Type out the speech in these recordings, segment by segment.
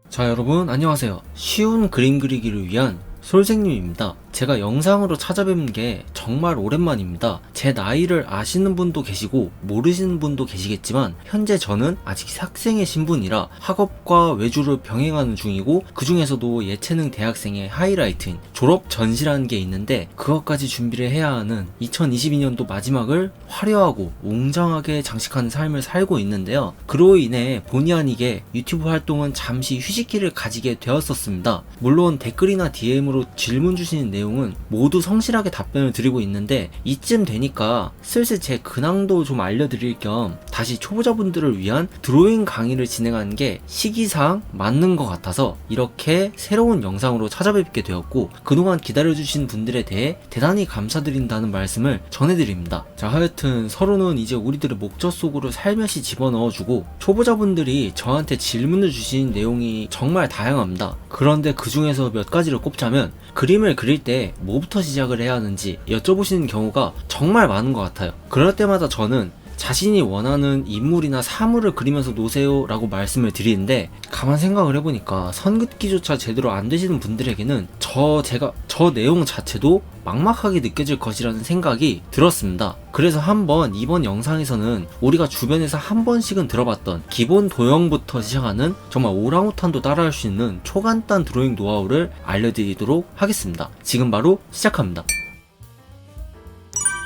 자, 여러분 안녕하세요. 쉬운 그림 그리기를 위한 솔생님입니다. 제가 영상으로 찾아뵙는 게 정말 오랜만입니다. 제 나이를 아시는 분도 계시고 모르시는 분도 계시겠지만 현재 저는 아직 학생의 신분이라 학업과 외주를 병행하는 중이고, 그 중에서도 예체능 대학생의 하이라이트인 졸업 전시라는 게 있는데 그것까지 준비를 해야 하는 2022년도 마지막을 화려하고 웅장하게 장식하는 삶을 살고 있는데요. 그로 인해 본의 아니게 유튜브 활동은 잠시 휴식기를 가지게 되었었습니다. 물론 댓글이나 DM으로 질문 주시는 내용은 모두 성실하게 답변을 드리고 있는데, 이쯤 되니까 슬슬 제 근황도 좀 알려드릴 겸 다시 초보자분들을 위한 드로잉 강의를 진행하는 게 시기상 맞는 것 같아서 이렇게 새로운 영상으로 찾아뵙게 되었고, 그동안 기다려주신 분들에 대해 대단히 감사드린다는 말씀을 전해드립니다. 자, 하여튼 서로는 이제 우리들의 목젖 속으로 살며시 집어넣어주고, 초보자분들이 저한테 질문을 주신 내용이 정말 다양합니다. 그런데 그 중에서 몇 가지를 꼽자면, 그림을 그릴 때 뭐부터 시작을 해야 하는지 여쭤보시는 경우가 정말 많은 것 같아요. 그럴 때마다 저는 자신이 원하는 인물이나 사물을 그리면서 노세요 라고 말씀을 드리는데, 가만 생각을 해보니까 선긋기조차 제대로 안 되시는 분들에게는 저 내용 자체도 막막하게 느껴질 것이라는 생각이 들었습니다. 그래서 한번 이번 영상에서는 우리가 주변에서 한 번씩은 들어봤던 기본 도형부터 시작하는 정말 오랑우탄도 따라할 수 있는 초간단 드로잉 노하우를 알려드리도록 하겠습니다. 지금 바로 시작합니다.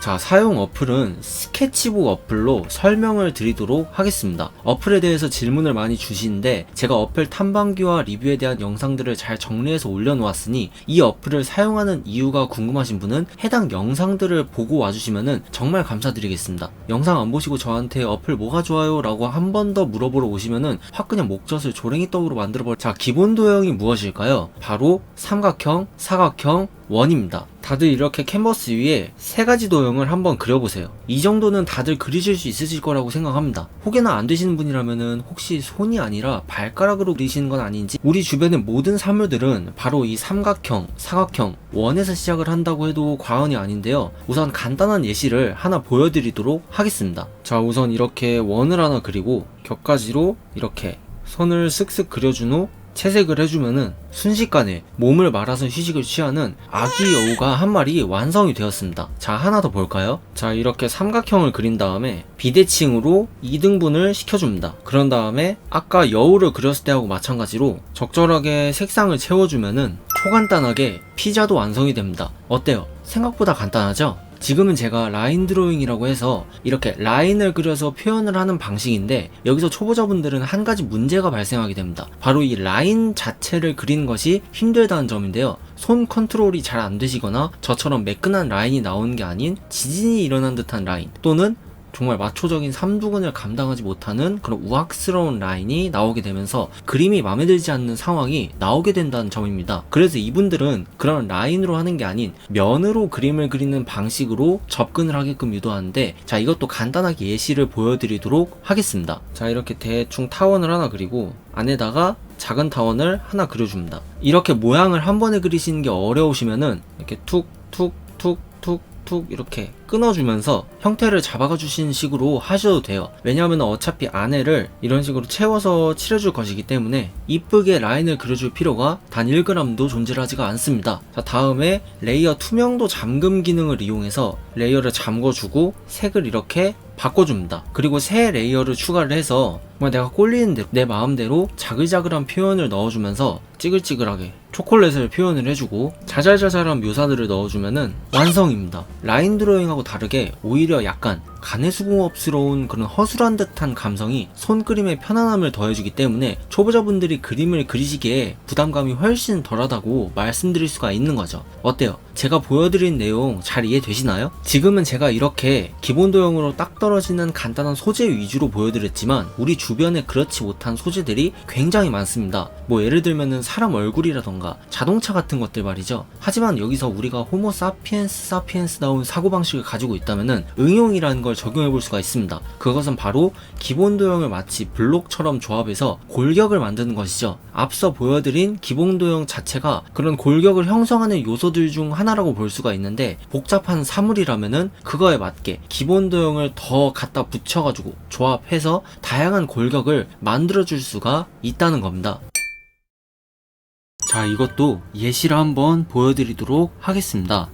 자, 사용 어플은 스케치북 어플로 설명을 드리도록 하겠습니다. 어플에 대해서 질문을 많이 주시는데 제가 어플 탐방기와 리뷰에 대한 영상들을 잘 정리해서 올려놓았으니 이 어플을 사용하는 이유가 궁금하신 분은 해당 영상들을 보고 와주시면 정말 감사드리겠습니다. 영상 안 보시고 저한테 어플 뭐가 좋아요? 라고 한 번 더 물어보러 오시면은 확 그냥 목젖을 조랭이 떡으로 만들어버려. 자, 기본 도형이 무엇일까요? 바로 삼각형, 사각형, 원입니다. 다들 이렇게 캔버스 위에 세 가지 도형을 한번 그려보세요. 이 정도는 다들 그리실 수 있으실 거라고 생각합니다. 혹여나 안 되시는 분이라면은 혹시 손이 아니라 발가락으로 그리시는 건 아닌지, 우리 주변의 모든 사물들은 바로 이 삼각형, 사각형, 원에서 시작을 한다고 해도 과언이 아닌데요. 우선 간단한 예시를 하나 보여드리도록 하겠습니다. 자, 우선 이렇게 원을 하나 그리고 격가지로 이렇게 선을 쓱쓱 그려준 후 채색을 해주면은 순식간에 몸을 말아서 휴식을 취하는 아기 여우가 한 마리 완성이 되었습니다. 자, 하나 더 볼까요? 자, 이렇게 삼각형을 그린 다음에 비대칭으로 2등분을 시켜줍니다. 그런 다음에 아까 여우를 그렸을 때하고 마찬가지로 적절하게 색상을 채워주면은 초간단하게 피자도 완성이 됩니다. 어때요? 생각보다 간단하죠? 지금은 제가 라인 드로잉이라고 해서 이렇게 라인을 그려서 표현을 하는 방식인데, 여기서 초보자분들은 한 가지 문제가 발생하게 됩니다. 바로 이 라인 자체를 그리는 것이 힘들다는 점인데요. 손 컨트롤이 잘 안 되시거나 저처럼 매끈한 라인이 나오는 게 아닌 지진이 일어난 듯한 라인, 또는 정말 마초적인 삼두근을 감당하지 못하는 그런 우악스러운 라인이 나오게 되면서 그림이 마음에 들지 않는 상황이 나오게 된다는 점입니다. 그래서 이분들은 그런 라인으로 하는 게 아닌 면으로 그림을 그리는 방식으로 접근을 하게끔 유도하는데, 자, 이것도 간단하게 예시를 보여드리도록 하겠습니다. 자, 이렇게 대충 타원을 하나 그리고 안에다가 작은 타원을 하나 그려줍니다. 이렇게 모양을 한 번에 그리시는 게 어려우시면은 이렇게 툭툭툭툭 이렇게 끊어주면서 형태를 잡아가 주시는 식으로 하셔도 돼요. 왜냐하면 어차피 안에를 이런 식으로 채워서 칠해줄 것이기 때문에 이쁘게 라인을 그려줄 필요가 단 1g도 존재하지가 않습니다. 자, 다음에 레이어 투명도 잠금 기능을 이용해서 레이어를 잠궈주고 색을 이렇게 바꿔줍니다. 그리고 새 레이어를 추가를 해서 정말 내가 꼴리는 대로 내 마음대로 자글자글한 표현을 넣어주면서 찌글찌글하게 초콜릿을 표현을 해주고 자잘자잘한 묘사들을 넣어주면은 완성입니다. 라인 드로잉하고 다르게 오히려 약간 가내수공업스러운 그런 허술한 듯한 감성이 손그림의 편안함을 더해주기 때문에 초보자분들이 그림을 그리시기에 부담감이 훨씬 덜하다고 말씀드릴 수가 있는 거죠. 어때요? 제가 보여드린 내용 잘 이해되시나요? 지금은 제가 이렇게 기본 도형으로 딱 떨어지는 간단한 소재 위주로 보여드렸지만 우리 주변에 그렇지 못한 소재들이 굉장히 많습니다. 뭐 예를 들면은 사람 얼굴이라던가 자동차 같은 것들 말이죠. 하지만 여기서 우리가 호모 사피엔스다운 사고방식을 가지고 있다면은 응용이라는 걸 적용해 볼 수가 있습니다. 그것은 바로 기본 도형을 마치 블록처럼 조합해서 골격을 만드는 것이죠. 앞서 보여드린 기본 도형 자체가 그런 골격을 형성하는 요소들 중 하나라고 볼 수가 있는데, 복잡한 사물이라면은 그거에 맞게 기본 도형을 더 갖다 붙여가지고 조합해서 다양한 골격을 만들어줄 수가 있다는 겁니다. 자, 이것도 예시를 한번 보여드리도록 하겠습니다.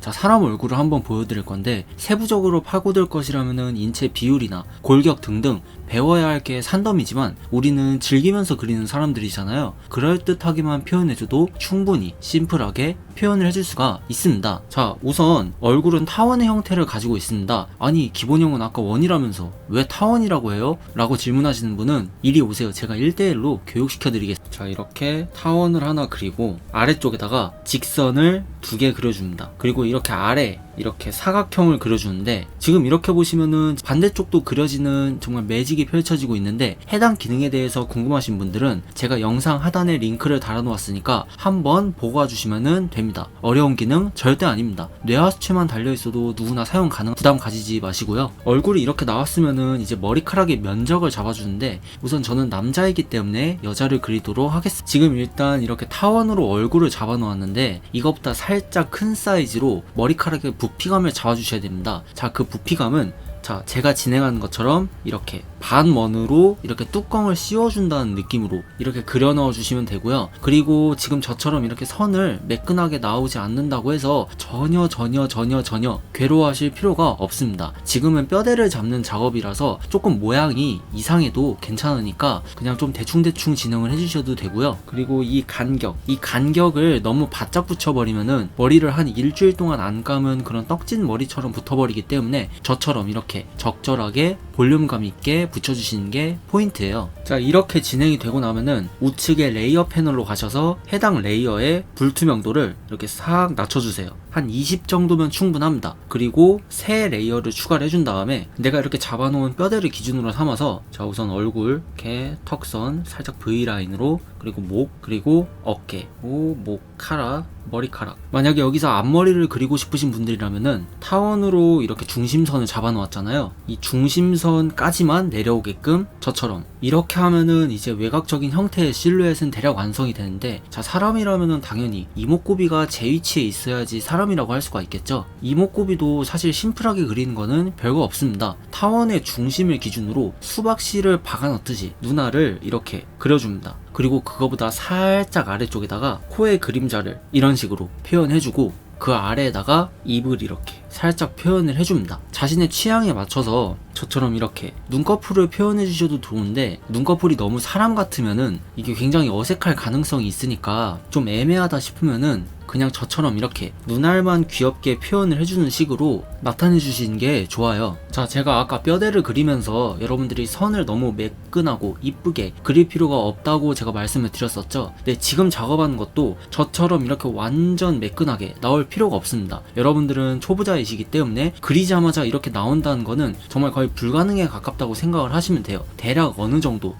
자, 사람 얼굴을 한번 보여드릴 건데, 세부적으로 파고들 것이라면은 인체 비율이나 골격 등등 배워야 할 게 산더미지만 우리는 즐기면서 그리는 사람들이잖아요. 그럴듯하게만 표현해줘도 충분히 심플하게 표현을 해줄 수가 있습니다. 자, 우선 얼굴은 타원의 형태를 가지고 있습니다. 아니, 기본형은 아까 원이라면서 왜 타원이라고 해요? 라고 질문하시는 분은 이리 오세요. 제가 1대1로 교육시켜드리겠습니다. 자, 이렇게 타원을 하나 그리고 아래쪽에다가 직선을 2개 그려줍니다. 그리고 이렇게 아래 이렇게 사각형을 그려주는데, 지금 이렇게 보시면은 반대쪽도 그려지는 정말 매직이 펼쳐지고 있는데, 해당 기능에 대해서 궁금하신 분들은 제가 영상 하단에 링크를 달아놓았으니까 한번 보고 와주시면 됩니다. 어려운 기능 절대 아닙니다. 뇌하수체만 달려있어도 누구나 사용 가능, 부담 가지지 마시고요. 얼굴이 이렇게 나왔으면은 이제 머리카락의 면적을 잡아주는데, 우선 저는 남자이기 때문에 여자를 그리도록 하겠습니다. 지금 일단 이렇게 타원으로 얼굴을 잡아놓았는데, 이것보다 살짝 큰 사이즈로 머리카락의 부피감을 잡아주셔야 됩니다. 자, 그 부피감은 제가 진행하는 것처럼 이렇게 반원으로 이렇게 뚜껑을 씌워준다는 느낌으로 이렇게 그려 넣어 주시면 되고요. 그리고 지금 저처럼 이렇게 선을 매끈하게 나오지 않는다고 해서 전혀 괴로워하실 필요가 없습니다. 지금은 뼈대를 잡는 작업이라서 조금 모양이 이상해도 괜찮으니까 그냥 좀 대충대충 진행을 해주셔도 되고요. 그리고 이 간격을 너무 바짝 붙여버리면은 머리를 한 일주일 동안 안 감은 그런 떡진 머리처럼 붙어버리기 때문에 저처럼 이렇게 적절하게 볼륨감 있게 붙여주시는 게 포인트예요. 자, 이렇게 진행이 되고 나면은 우측의 레이어 패널로 가셔서 해당 레이어의 불투명도를 이렇게 싹 낮춰주세요. 한 20 정도면 충분합니다. 그리고 새 레이어를 추가를 해준 다음에 내가 이렇게 잡아놓은 뼈대를 기준으로 삼아서, 자, 우선 얼굴, 이렇게 턱선 살짝 V라인으로, 그리고 목, 그리고 어깨, 목, 머리카락. 만약에 여기서 앞머리를 그리고 싶으신 분들이라면은 타원으로 이렇게 중심선을 잡아 놓았잖아요. 이 중심선까지만 내려오게끔 저처럼 이렇게 하면은 이제 외곽적인 형태의 실루엣은 대략 완성이 되는데, 자, 사람이라면은 당연히 이목구비가 제 위치에 있어야지 사람이라고 할 수가 있겠죠. 이목구비도 사실 심플하게 그리는 거는 별거 없습니다. 타원의 중심을 기준으로 수박씨를 박아 넣듯이 눈알을 이렇게 그려줍니다. 그리고 그거보다 살짝 아래쪽에다가 코의 그림자를 이런 식으로 표현해주고, 그 아래에다가 입을 이렇게 살짝 표현을 해줍니다. 자신의 취향에 맞춰서 저처럼 이렇게 눈꺼풀을 표현해 주셔도 좋은데, 눈꺼풀이 너무 사람 같으면은 이게 굉장히 어색할 가능성이 있으니까 좀 애매하다 싶으면은 그냥 저처럼 이렇게 눈알만 귀엽게 표현을 해주는 식으로 나타내 주시는 게 좋아요. 자, 제가 아까 뼈대를 그리면서 여러분들이 선을 너무 매끈하고 이쁘게 그릴 필요가 없다고 제가 말씀을 드렸었죠. 근데 지금 작업하는 것도 저처럼 이렇게 완전 매끈하게 나올 필요가 없습니다. 여러분들은 초보자이시기 때문에 그리자마자 이렇게 나온다는 거는 정말 거의 불가능에 가깝다고 생각을 하시면 돼요. 대략 어느 정도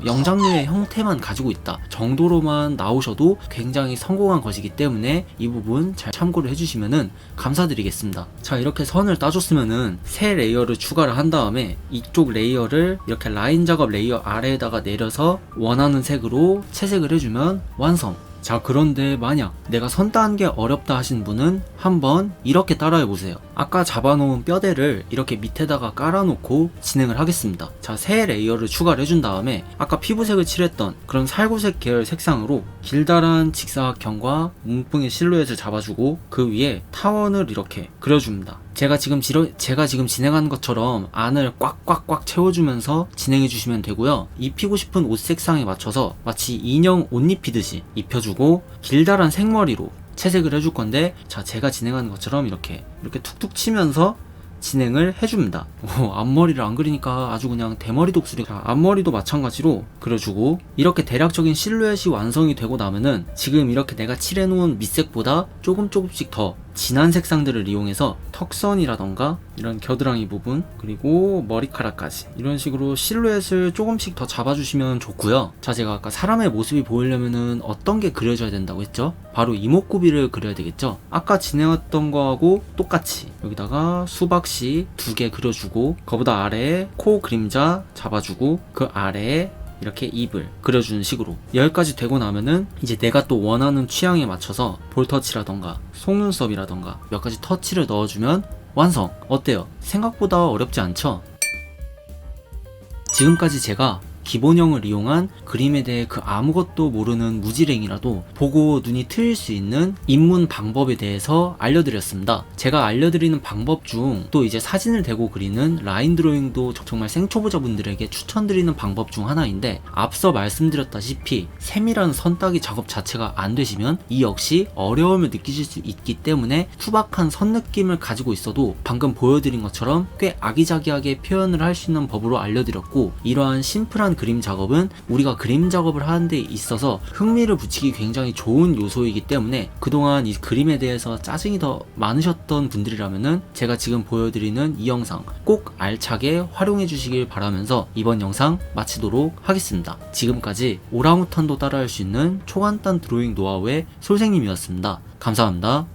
영장류의 형태만 가지고 있다 정도로만 나오셔도 굉장히 성공한 것이기 때문에 이 부분 잘 참고를 해주시면 감사드리겠습니다. 자, 이렇게 선을 따줬으면은 새 레이어를 추가를 한 다음에 이쪽 레이어를 이렇게 라인 작업 레이어 아래에다가 내려서 원하는 색으로 채색을 해주면 완성. 자, 그런데 만약 내가 선 따는 게 어렵다 하신 분은 한번 이렇게 따라해 보세요. 아까 잡아놓은 뼈대를 이렇게 밑에다가 깔아놓고 진행을 하겠습니다. 자, 새 레이어를 추가를 해준 다음에 아까 피부색을 칠했던 그런 살구색 계열 색상으로 길다란 직사각형과 뭉뭉의 실루엣을 잡아주고 그 위에 타원을 이렇게 그려줍니다. 제가 지금 진행하는 것처럼 안을 꽉꽉꽉 채워주면서 진행해 주시면 되고요. 입히고 싶은 옷 색상에 맞춰서 마치 인형 옷 입히듯이 입혀주고 길다란 생머리로 채색을 해줄 건데, 자, 제가 진행하는 것처럼 이렇게 툭툭 치면서 진행을 해줍니다. 앞머리를 안 그리니까 아주 그냥 대머리 독수리. 자, 앞머리도 마찬가지로 그려주고, 이렇게 대략적인 실루엣이 완성이 되고 나면은 지금 이렇게 내가 칠해놓은 밑색보다 조금씩 더 진한 색상들을 이용해서 턱선이라던가 이런 겨드랑이 부분, 그리고 머리카락까지 이런 식으로 실루엣을 조금씩 더 잡아주시면 좋고요. 자, 제가 아까 사람의 모습이 보이려면은 어떤 게 그려져야 된다고 했죠? 바로 이목구비를 그려야 되겠죠? 아까 진행했던 거하고 똑같이 여기다가 수박씨 2개 그려주고, 그보다 아래에 코 그림자 잡아주고, 그 아래에 이렇게 입을 그려주는 식으로 여기까지 되고 나면은 이제 내가 또 원하는 취향에 맞춰서 볼터치라던가 속눈썹이라던가 몇 가지 터치를 넣어주면 완성. 어때요? 생각보다 어렵지 않죠? 지금까지 제가 기본형을 이용한 그림에 대해 그 아무것도 모르는 무지랭이라도 보고 눈이 트일 수 있는 입문 방법에 대해서 알려드렸습니다. 제가 알려드리는 방법 중 또 이제 사진을 대고 그리는 라인 드로잉도 정말 생초보자분들에게 추천드리는 방법 중 하나인데, 앞서 말씀드렸다시피 세밀한 선 따기 작업 자체가 안 되시면 이 역시 어려움을 느끼실 수 있기 때문에 투박한 선 느낌을 가지고 있어도 방금 보여드린 것처럼 꽤 아기자기하게 표현을 할 수 있는 법으로 알려드렸고, 이러한 심플한 그림 작업은 우리가 그림 작업을 하는 데 있어서 흥미를 붙이기 굉장히 좋은 요소이기 때문에 그동안 이 그림에 대해서 짜증이 더 많으셨던 분들이라면은 제가 지금 보여드리는 이 영상 꼭 알차게 활용해 주시길 바라면서 이번 영상 마치도록 하겠습니다. 지금까지 오랑우탄도 따라할 수 있는 초간단 드로잉 노하우의 솔생님이었습니다. 감사합니다.